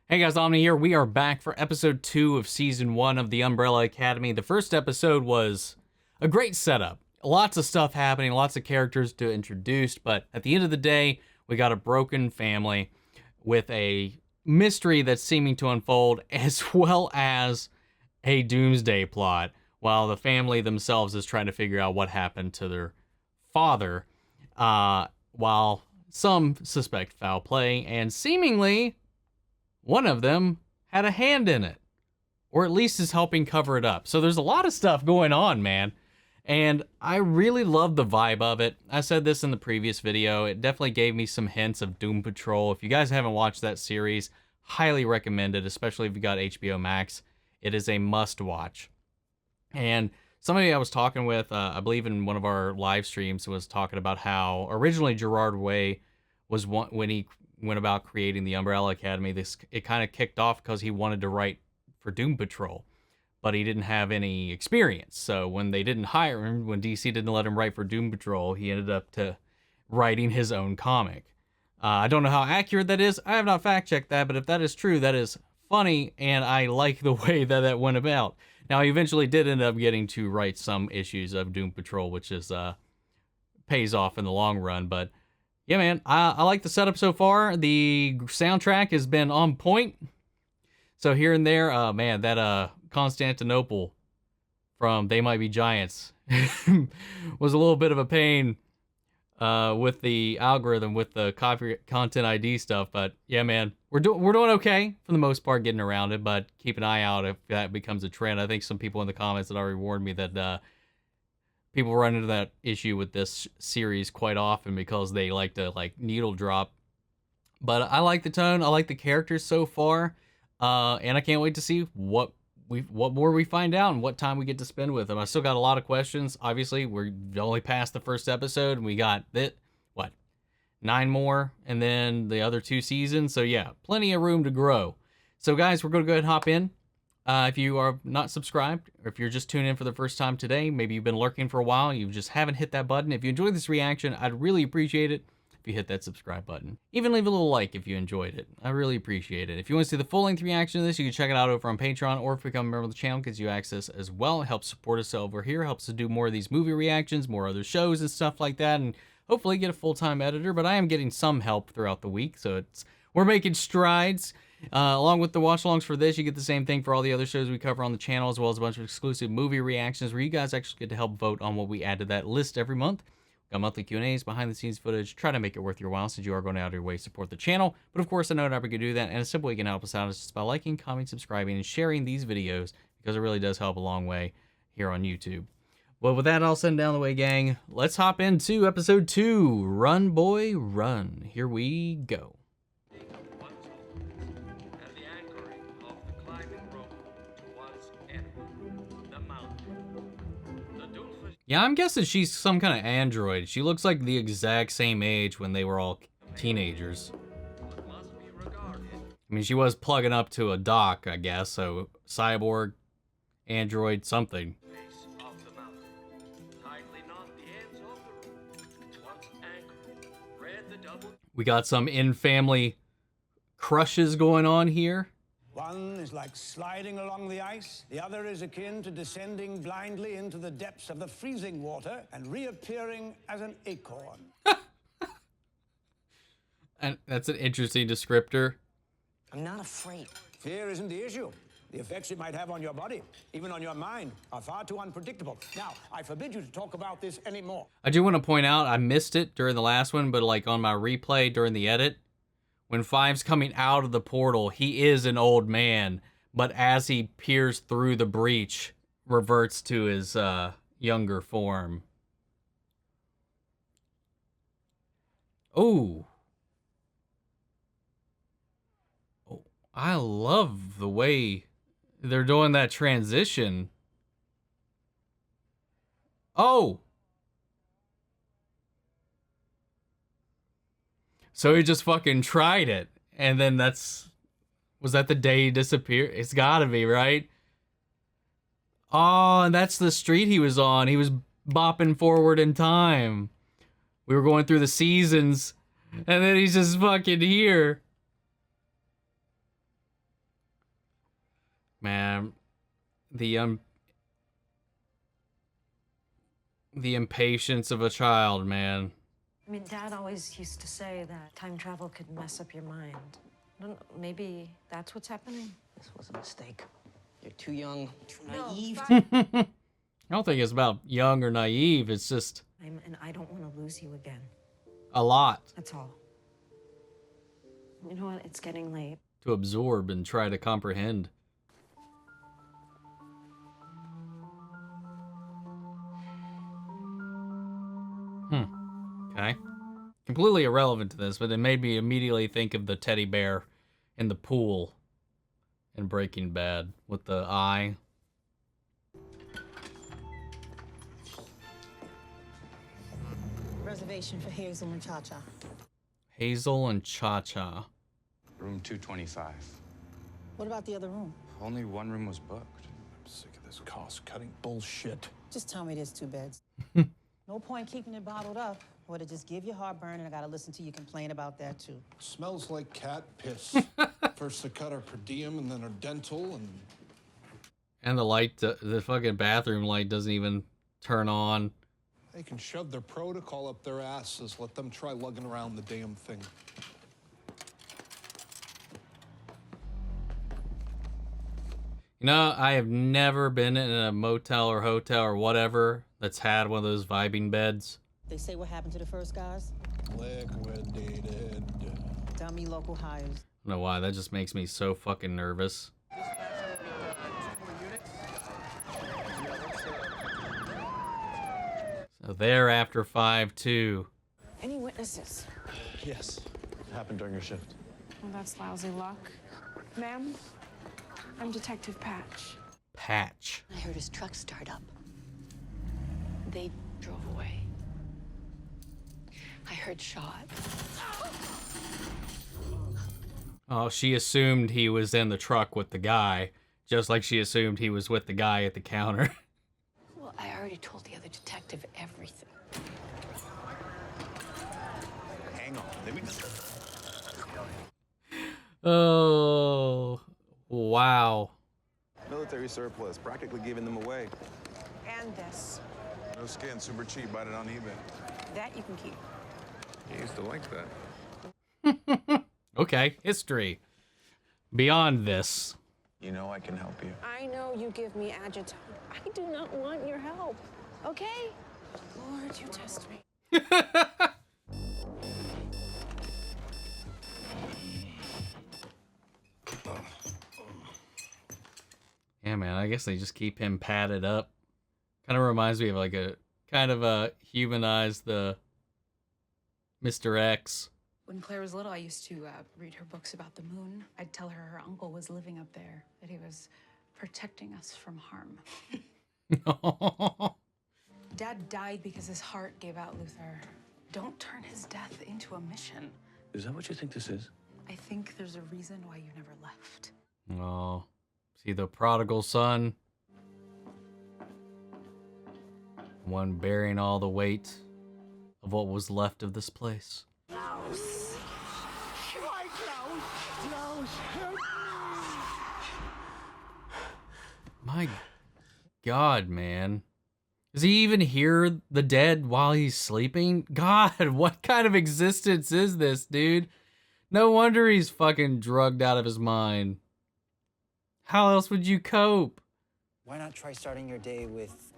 Hey guys, Omni here. We are back for episode 2 of season 1 of the Umbrella Academy. The first episode was a great setup. Lots of stuff happening, lots of characters to introduce, but at the end of the day, we got a broken family with a mystery that's seeming to unfold, as well as a doomsday plot, while the family themselves is trying to figure out what happened to their father, while some suspect foul play, and seemingly one of them had a hand in it, or at least is helping cover it up. So there's a lot of stuff going on, man. And I really love the vibe of it. I said this in the previous video. It definitely gave me some hints of Doom Patrol. If you guys haven't watched that series, highly recommend it, especially if you got HBO Max. It is a must watch. And somebody I was talking with, I believe in one of our live streams, was talking about how originally Gerard Way was when he went about creating the Umbrella Academy, it kind of kicked off because he wanted to write for Doom Patrol, but he didn't have any experience. So when they didn't hire him, when DC didn't let him write for Doom Patrol, he ended up writing his own comic. I don't know how accurate that is. I have not fact-checked that, but if that is true, that is funny, and I like the way that went about. Now, he eventually did end up getting to write some issues of Doom Patrol, which is pays off in the long run, but yeah, man, I like the setup so far. The soundtrack has been on point. So here and there, man, that Constantinople from They Might Be Giants was a little bit of a pain with the algorithm, with the copy content ID stuff. But yeah, man, we're doing okay for the most part, getting around it. But keep an eye out if that becomes a trend. I think some people in the comments had already warned me that people run into that issue with this series quite often because they like to needle drop. But I like the tone. I like the characters so far, and I can't wait to see what more we find out and what time we get to spend with them. I still got a lot of questions. Obviously, we're only past the first episode, and we got 9 more, and then the other 2 seasons. So yeah, plenty of room to grow. So guys, we're gonna go ahead and hop in. If you are not subscribed, or if you're just tuning in for the first time today, maybe you've been lurking for a while, you just haven't hit that button. If you enjoyed this reaction, I'd really appreciate it if you hit that subscribe button. Even leave a little like if you enjoyed it. I really appreciate it. If you want to see the full-length reaction to this, you can check it out over on Patreon, or if you become a member of the channel, gives you access as well. It helps support us over here, helps us do more of these movie reactions, more other shows and stuff like that, and hopefully get a full-time editor. But I am getting some help throughout the week, so we're making strides. Along with the watch-alongs for this, you get the same thing for all the other shows we cover on the channel, as well as a bunch of exclusive movie reactions where you guys actually get to help vote on what we add to that list every month. Got monthly Q&As, behind-the-scenes footage, try to make it worth your while since you are going out of your way to support the channel. But of course, I know not everybody can do that, and a simple way you can help us out is just by liking, commenting, subscribing, and sharing these videos, because it really does help a long way here on YouTube. Well, with that all said and down the way, gang, let's hop into episode 2, Run Boy Run. Here we go. Yeah, I'm guessing she's some kind of android. She looks like the exact same age when they were all teenagers. I mean, she was plugging up to a dock, I guess, so cyborg, android, something. We got some in-family crushes going on here. One is like sliding along the ice. The other is akin to descending blindly into the depths of the freezing water and reappearing as an acorn. And that's an interesting descriptor. I'm not afraid. Fear isn't the issue. The effects it might have on your body, even on your mind, are far too unpredictable. Now, I forbid you to talk about this anymore. I do want to point out, I missed it during the last one, but like on my replay during the edit, when Five's coming out of the portal, he is an old man, but as he peers through the breach, reverts to his younger form. Oh, I love the way they're doing that transition. Oh! So he just fucking tried it, and then was that the day he disappeared? It's gotta be, right? Oh, and that's the street he was on. He was bopping forward in time. We were going through the seasons, and then he's just fucking here. The impatience of a child, man. I mean, Dad always used to say that time travel could mess up your mind. I don't know, maybe that's what's happening? This was a mistake. You're too young, too naive. I don't think it's about young or naive. It's just And I don't want to lose you again. a lot That's all. You know what? It's getting late. to absorb and try to comprehend. Okay. Completely irrelevant to this, but it made me immediately think of the teddy bear in the pool in Breaking Bad with the eye. Reservation for Hazel and Cha-Cha. Hazel and Cha-Cha. Room 225. What about the other room? Only one room was booked. I'm sick of this cost-cutting bullshit. Just tell me there's 2 beds. No point keeping it bottled up, or to just give you heartburn, and I gotta listen to you complain about that too. Smells like cat piss. First they cut our per diem, and then our dental, And the light, the fucking bathroom light doesn't even turn on. they can shove their protocol up their asses. Let them try lugging around the damn thing. You know, I have never been in a motel or hotel or whatever that's had one of those vibing beds. They say what happened to the first guys? Liquidated. Dummy local hires. I don't know why, that just makes me so fucking nervous. So they're after 5-2. Any witnesses? Yes. It happened during your shift. Well, that's lousy luck. Ma'am, I'm Detective Patch. Patch. I heard his truck start up. They drove away. I heard shot. Oh, she assumed he was in the truck with the guy, just like she assumed he was with the guy at the counter. Well, I already told the other detective everything. Hang on. Let me... Oh, wow. Military surplus, practically giving them away. And this. No skin, super cheap, bought it on eBay. That you can keep. You used to like that. Okay, history. Beyond this. You know I can help you. I know you give me agita. I do not want your help. Okay? Lord, you test me. Yeah, man, I guess they just keep him padded up. Kind of reminds me of like a kind of a humanize the Mr. X. When Claire was little, I used to read her books about the moon. I'd tell her her uncle was living up there, that he was protecting us from harm. Dad died because his heart gave out, Luther. Don't turn his death into a mission. Is that what you think this is? I think there's a reason why you never left. Oh, see the prodigal son? One bearing all the weight of what was left of this place. Klaus! Why, Klaus? Klaus, help me! My God, man. Does he even hear the dead while he's sleeping? God, what kind of existence is this, dude? No wonder he's fucking drugged out of his mind. How else would you cope? Why not try starting your day with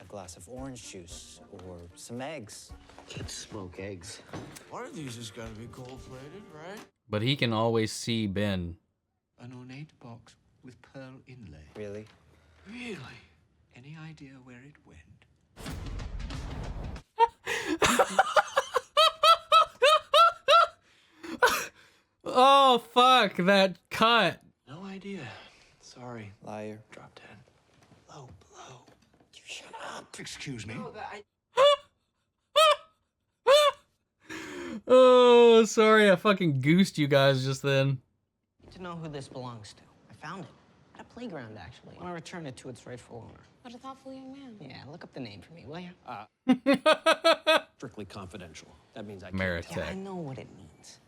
a glass of orange juice or some eggs? Kids smoke eggs. One of these is gonna be gold-plated, right? But he can always see Ben. An ornate box with pearl inlay. Really? Really? Any idea where it went? Oh, fuck, that cut. No idea. Sorry. Liar. Drop dead. Low blow. You shut up. Excuse me. Oh, sorry, I fucking goosed you guys just then. To know who this belongs to. I found it. At a playground, actually. I want to return it to its rightful owner. What a thoughtful young man. Yeah, look up the name for me, will you? Strictly confidential. That means I can't Yeah, I Meritech. know what it means.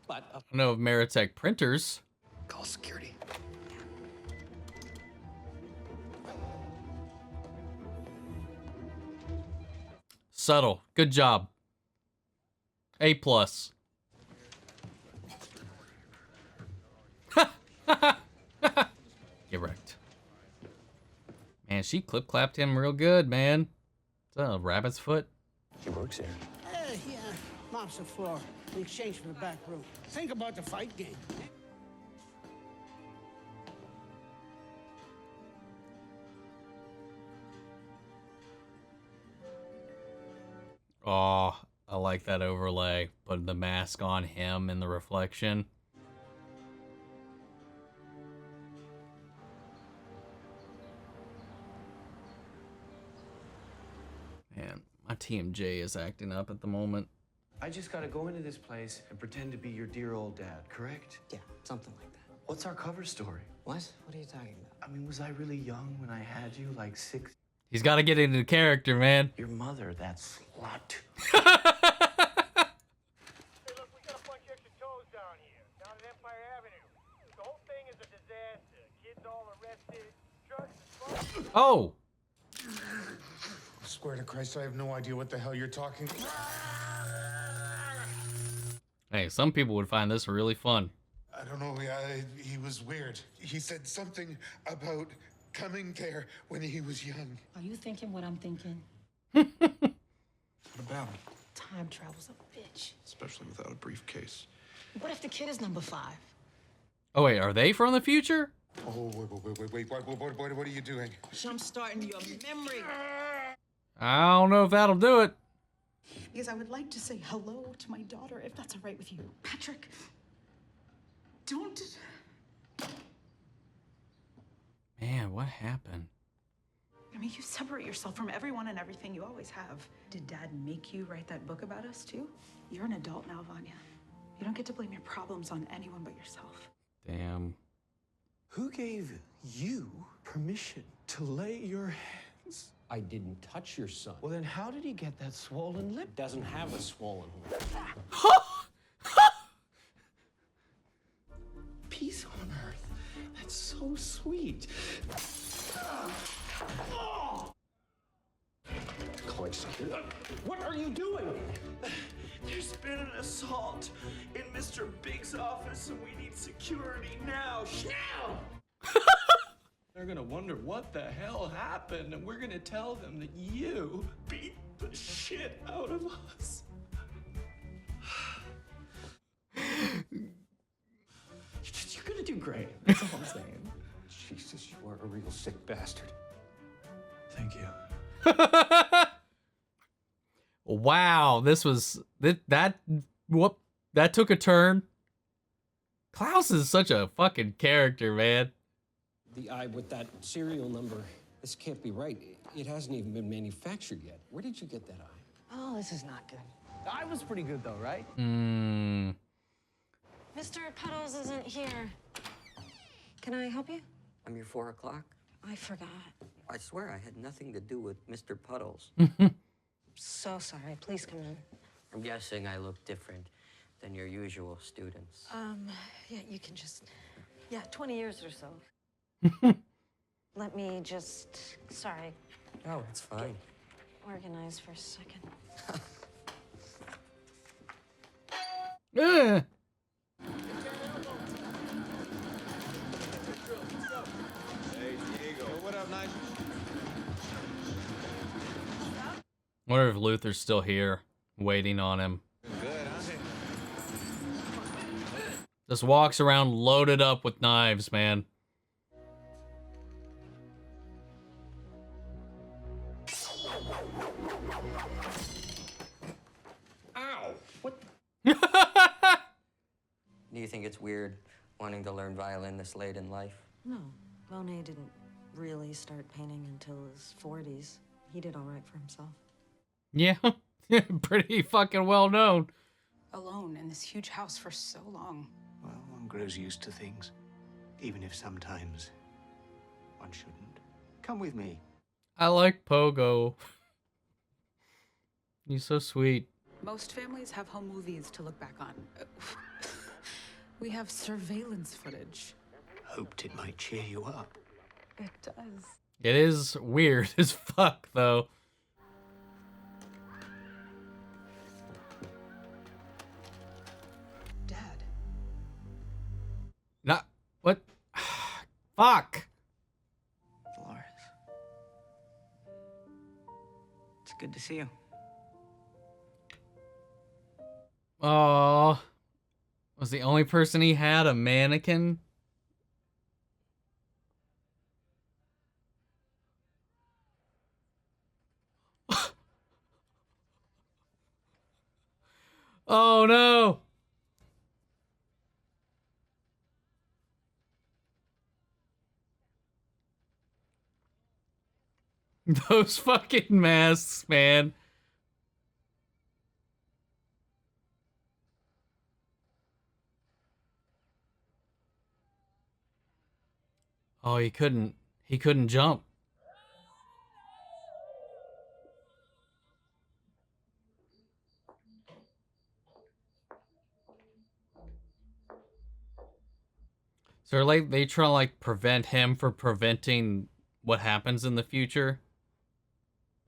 But I know of Meritech printers. Call security. subtle. Good job. A+. Get wrecked. Man, she clip-clapped him real good, man. Is that a rabbit's foot? She works here. Yeah, mops the floor in exchange for the back room. Think about the fight game. Oh, I like that overlay. Putting the mask on him in the reflection. Man, my TMJ is acting up at the moment. I just gotta go into this place and pretend to be your dear old dad, correct? Yeah, something like that. What's our cover story? What? What are you talking about? I mean, was I really young when I had you, like 6? He's got to get into character, man. Your mother, that slut. Hey, look, we got a bunch of extra toes down here, down at Empire Avenue. The whole thing is a disaster. Kids all arrested, drugs. Oh! I swear to Christ, I have no idea what the hell you're talking. Hey, some people would find this really fun. I don't know. He was weird. He said something about coming there when he was young. Are you thinking what I'm thinking? What about it? Time travel's a bitch. Especially without a briefcase. What if the kid is number 5? Oh, wait, are they from the future? Oh, wait. What are you doing? Jump starting your memory. I don't know if that'll do it. Because I would like to say hello to my daughter, if that's all right with you. Patrick, don't. Man, what happened? I mean, you separate yourself from everyone and everything. You always have. Did Dad make you write that book about us, too? You're an adult now, Vanya. You don't get to blame your problems on anyone but yourself. Damn. Who gave you permission to lay your hands? I didn't touch your son. Well, then how did he get that swollen lip? Doesn't have a swollen lip. Peace on earth. That's so sweet. Klaus, what are you doing? There's been an assault in Mr. Big's office and we need security now. Now! They're gonna wonder what the hell happened, and we're gonna tell them that you beat the shit out of us. You're gonna do great. That's all I'm saying. Jesus, you are a real sick bastard. Thank you. Wow, this was that took a turn. Klaus is such a fucking character, man. The eye with that serial number. This can't be right. It hasn't even been manufactured yet. Where did you get that eye? Oh, this is not good. The eye was pretty good, though, right? Hmm. Mr. Puddles isn't here. Can I help you? I'm your 4 o'clock. I forgot. I swear I had nothing to do with Mr. Puddles. So sorry. Please come in. I'm guessing I look different than your usual students. Yeah, you can just... Yeah, 20 years or so. Let me just... Sorry. Oh, it's fine. Organize for a second. Yeah. What up, Nigel? Wonder if Luther's still here, waiting on him. Good, huh? Just walks around loaded up with knives, man. Ow! What? Do you think it's weird wanting to learn violin this late in life? No, Monet didn't really start painting until his 40s. He did all right for himself. Yeah, pretty fucking well known. Alone in this huge house for so long. Well, one grows used to things, even if sometimes one shouldn't. Come with me. I like Pogo. He's so sweet. Most families have home movies to look back on. We have surveillance footage. Hoped it might cheer you up. It does. It is weird as fuck, though. What? Fuck. Dolores. It's good to see you. Oh, was the only person he had a mannequin? Oh no. Those fucking masks, man. Oh, he couldn't jump. So like they try to like prevent him from preventing what happens in the future.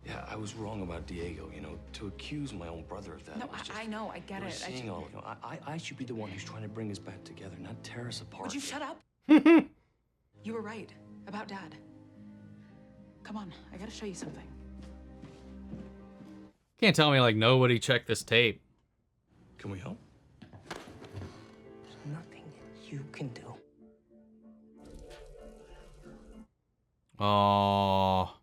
Yeah, I was wrong about Diego, you know, to accuse my own brother of that. No, I know, I get We're it. seeing all, you know, I should be the one who's trying to bring us back together, not tear us apart. Would you shut up? You were right about Dad. Come on, I gotta show you something. Can't tell me like nobody checked this tape. Can we help? There's nothing you can do. Oh.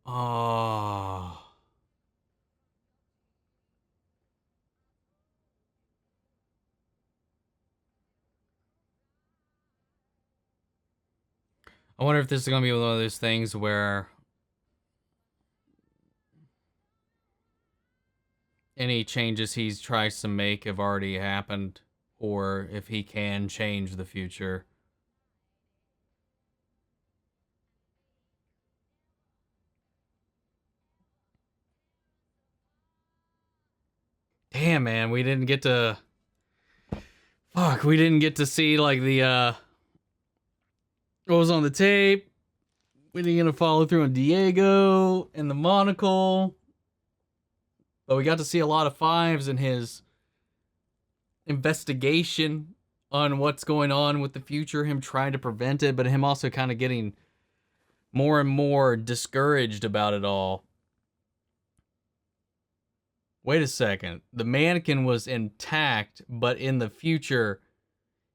Oh. I wonder if this is going to be one of those things where any changes he tries to make have already happened, or if he can change the future. Damn, man, we didn't get to... Fuck, we didn't get to see, like, the, what was on the tape. We didn't get to follow through on Diego and the monocle. But we got to see a lot of Fives in his investigation on what's going on with the future, him trying to prevent it, but him also kind of getting more and more discouraged about it all. Wait a second. The mannequin was intact, but in the future,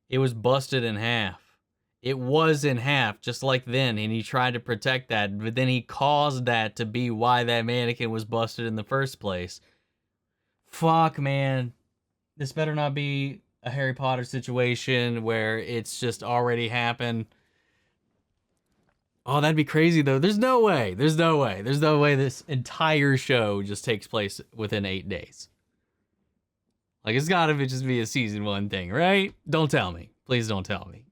it was busted in half. It was in half, just like then, and he tried to protect that, but then he caused that to be why that mannequin was busted in the first place. Fuck, man. This better not be a Harry Potter situation where it's just already happened. Oh, that'd be crazy, though. There's no way. There's no way. There's no way this entire show just takes place within 8 days. Like, it's gotta just be a season 1 thing, right? Don't tell me. Please don't tell me.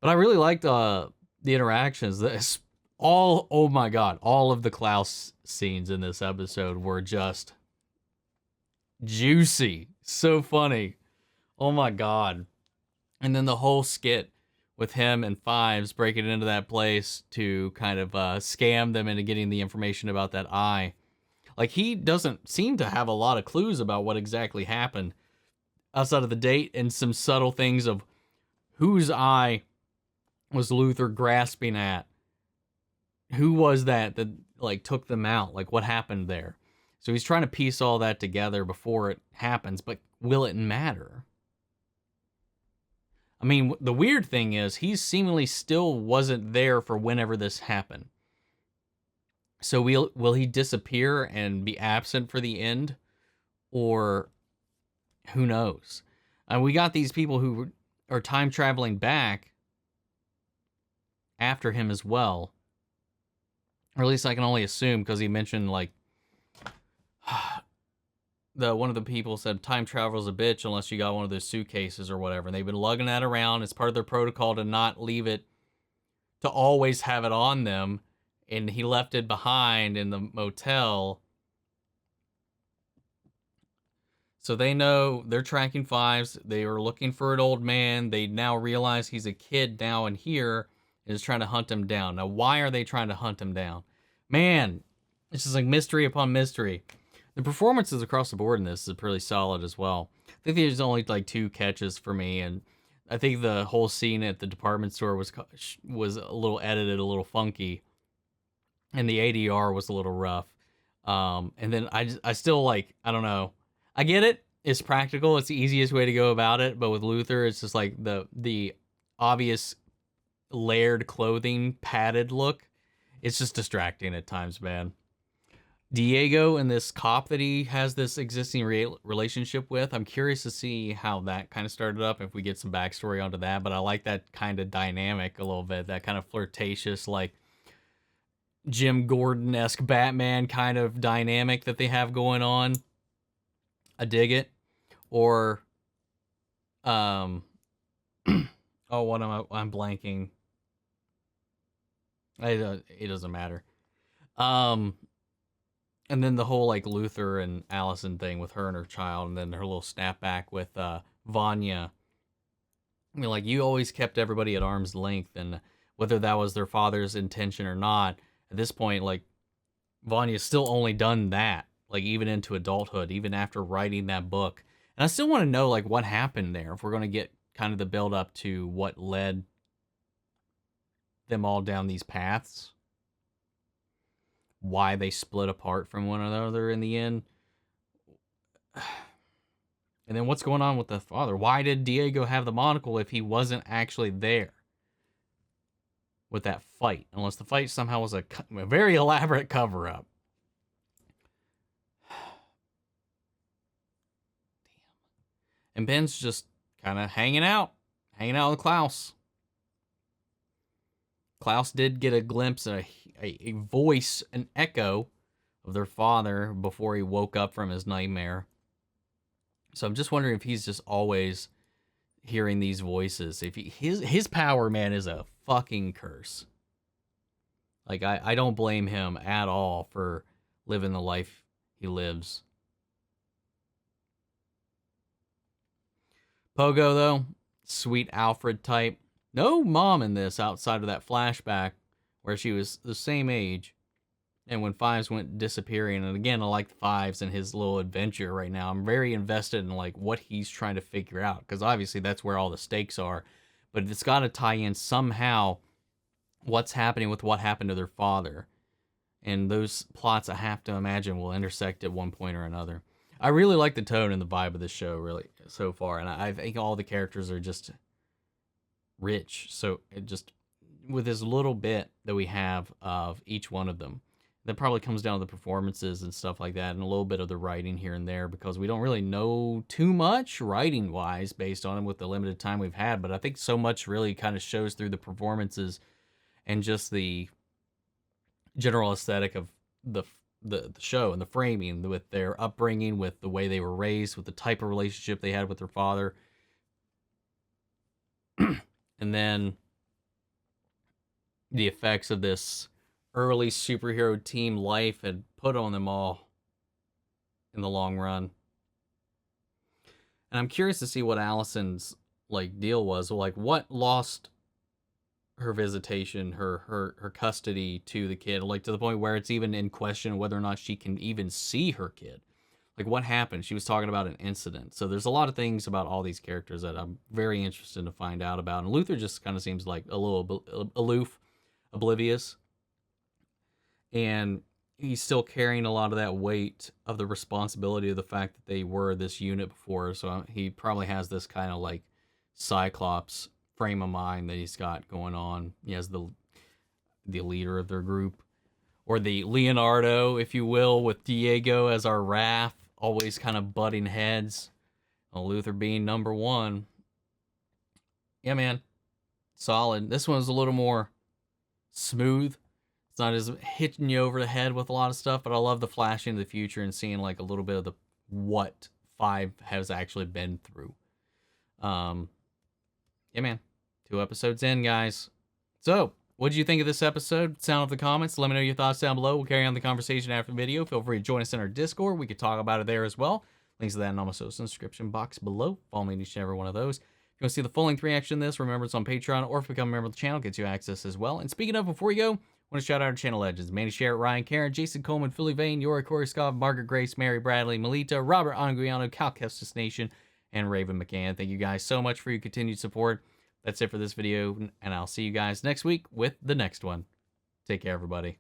But I really liked the interactions. Oh my god, all of the Klaus scenes in this episode were just juicy. So funny. Oh my god. And then the whole skit with him and Fives breaking into that place to kind of scam them into getting the information about that eye. Like, he doesn't seem to have a lot of clues about what exactly happened outside of the date and some subtle things of whose eye was Luther grasping at. Who was that like took them out? Like, what happened there? So he's trying to piece all that together before it happens, but will it matter? I mean, the weird thing is he seemingly still wasn't there for whenever this happened. So will he disappear and be absent for the end? Or who knows? We got these people who are time traveling back after him as well. Or at least I can only assume, because he mentioned, like, one of the people said time travel's a bitch unless you got one of those suitcases or whatever. And they've been lugging that around. It's part of their protocol to not leave it, to always have it on them. And he left it behind in the motel. So they know they're tracking Fives. They are looking for an old man. They now realize he's a kid now and here and is trying to hunt him down. Now, why are they trying to hunt him down? Man, it's just like mystery upon mystery. The performances across the board in this is pretty solid as well. I think there's only like 2 catches for me, and I think the whole scene at the department store was a little edited, a little funky, and the ADR was a little rough. And then I still like, I don't know. I get it. It's practical. It's the easiest way to go about it. But with Luther, it's just like the obvious layered clothing, padded look. It's just distracting at times, man. Diego and this cop that he has this existing relationship with, I'm curious to see how that kind of started up, if we get some backstory onto that. But I like that kind of dynamic a little bit, that kind of flirtatious, like Jim Gordon-esque Batman kind of dynamic that they have going on. I dig it. Or, oh, what I'm blanking. It doesn't matter. And then the whole like Luther and Allison thing with her and her child, and then her little snapback with Vanya. I mean, like, you always kept everybody at arm's length, and whether that was their father's intention or not, at this point, like, Vanya's still only done that, like, even into adulthood, even after writing that book. And I still want to know, like, what happened there, if we're going to get kind of the build up to what led them all down these paths. Why they split apart from one another in the end. And then what's going on with the father? Why did Diego have the monocle if he wasn't actually there with that fight? Unless the fight somehow was a very elaborate cover-up. Damn. And Ben's just kind of hanging out with Klaus. Klaus did get a glimpse of a voice, an echo of their father before he woke up from his nightmare. So I'm just wondering if he's just always hearing these voices. If his power, man, is a fucking curse. Like, I don't blame him at all for living the life he lives. Pogo, though, sweet Alfred type. No mom in this outside of that flashback where she was the same age, and when Fives went disappearing. And again, I like Fives and his little adventure right now. I'm very invested in like what he's trying to figure out, because obviously that's where all the stakes are. But it's got to tie in somehow what's happening with what happened to their father, and those plots, I have to imagine, will intersect at one point or another. I really like the tone and the vibe of this show, really, so far, and I think all the characters are just rich. So it just, with this little bit that we have of each one of them, that probably comes down to the performances and stuff like that, and a little bit of the writing here and there, because we don't really know too much writing wise based on them with the limited time we've had. But I think so much really kind of shows through the performances and just the general aesthetic of the show and the framing, with their upbringing, with the way they were raised, with the type of relationship they had with their father. And then the effects of this early superhero team life had put on them all in the long run. And I'm curious to see what Allison's like deal was. Like, what lost her visitation, her custody to the kid, like to the point where it's even in question whether or not she can even see her kid. Like, what happened? She was talking about an incident. So there's a lot of things about all these characters that I'm very interested to find out about. And Luther just kind of seems like a little aloof, oblivious. And he's still carrying a lot of that weight of the responsibility of the fact that they were this unit before. So he probably has this kind of like Cyclops frame of mind that he's got going on. He has the leader of their group, or the Leonardo, if you will, with Diego as our Raph, always kind of butting heads. Luther being number one. Yeah, man. Solid. This one's a little more smooth. It's not as hitting you over the head with a lot of stuff, but I love the flashing of the future and seeing like a little bit of the what Five has actually been through. Yeah, man. 2 episodes in, guys. So, what did you think of this episode? Sound off the comments. Let me know your thoughts down below. We'll carry on the conversation after the video. Feel free to join us in our Discord. We could talk about it there as well. Links to that and almost in the description box below. Follow me in each and every one of those. If you want to see the full-length reaction to this, remember it's on Patreon, or if you become a member of the channel, gets you access as well. And speaking of, before you go, want to shout out our channel legends: Manny Sherritt, Ryan Karen, Jason Coleman, Philly Vane, Yori Koreskov, Margaret Grace, Mary Bradley, Melita, Robert Anguiano, Cal Kestis Nation, and Raven McCann. Thank you guys so much for your continued support. That's it for this video, and I'll see you guys next week with the next one. Take care, everybody.